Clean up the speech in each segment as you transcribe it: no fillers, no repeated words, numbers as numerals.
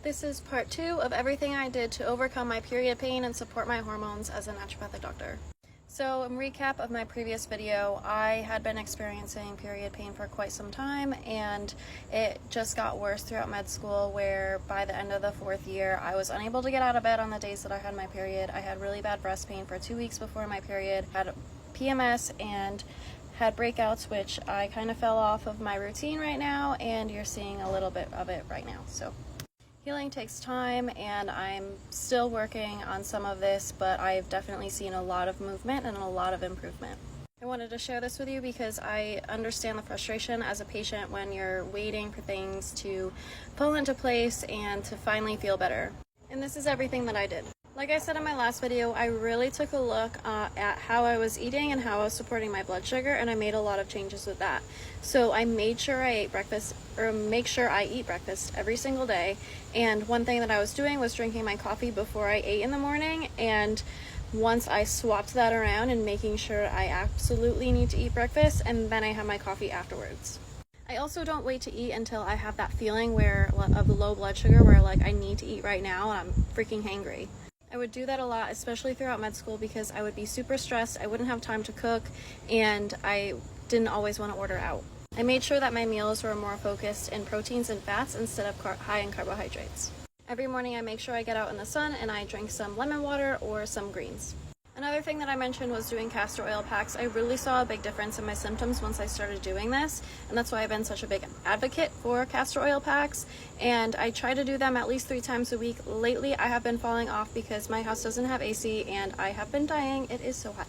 This is part 2 of everything I did to overcome my period pain and support my hormones as a naturopathic doctor. So, in recap of my previous video, I had been experiencing period pain for quite some time, and it just got worse throughout med school, where by the end of the 4th year, I was unable to get out of bed on the days that I had my period. I had really bad breast pain for 2 weeks before my period, had PMS, and had breakouts, which I kind of fell off of my routine right now, and you're seeing a little bit of it right now. So healing takes time, and I'm still working on some of this, but I've definitely seen a lot of movement and a lot of improvement. I wanted to share this with you because I understand the frustration as a patient when you're waiting for things to fall into place and to finally feel better. And this is everything that I did. Like I said in my last video, I really took a look at how I was eating and how I was supporting my blood sugar, and I made a lot of changes with that. So I made sure I ate breakfast, or make sure I eat breakfast every single day. And one thing that I was doing was drinking my coffee before I ate in the morning, and once I swapped that around and making sure I absolutely need to eat breakfast, and then I have my coffee afterwards. I also don't wait to eat until I have that feeling of low blood sugar where like I need to eat right now and I'm freaking hangry. I would do that a lot, especially throughout med school, because I would be super stressed, I wouldn't have time to cook, and I didn't always want to order out. I made sure that my meals were more focused in proteins and fats instead of high in carbohydrates. Every morning I make sure I get out in the sun and I drink some lemon water or some greens. Another thing that I mentioned was doing castor oil packs. I really saw a big difference in my symptoms once I started doing this, and that's why I've been such a big advocate for castor oil packs, and I try to do them at least 3 times a week. Lately I have been falling off because my house doesn't have AC and I have been dying. It is so hot.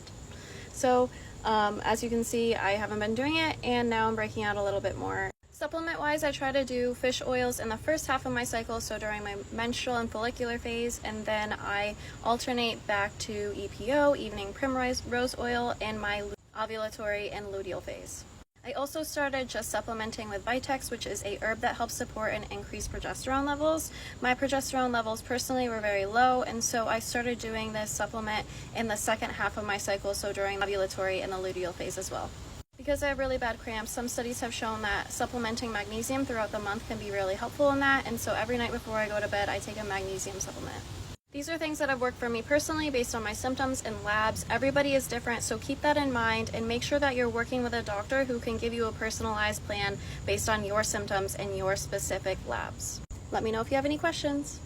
So as you can see, I haven't been doing it, and now I'm breaking out a little bit more. Supplement wise, I try to do fish oils in the first half of my cycle, so during my menstrual and follicular phase, and then I alternate back to EPO, evening primrose rose oil, in my ovulatory and luteal phase. I also started just supplementing with Vitex, which is a herb that helps support and increase progesterone levels. My progesterone levels personally were very low, and so I started doing this supplement in the second half of my cycle, so during ovulatory and the luteal phase as well. Because I have really bad cramps, some studies have shown that supplementing magnesium throughout the month can be really helpful in that, and so every night before I go to bed I take a magnesium supplement. These are things that have worked for me personally based on my symptoms and labs. Everybody is different, so keep that in mind and make sure that you're working with a doctor who can give you a personalized plan based on your symptoms and your specific labs. Let me know if you have any questions.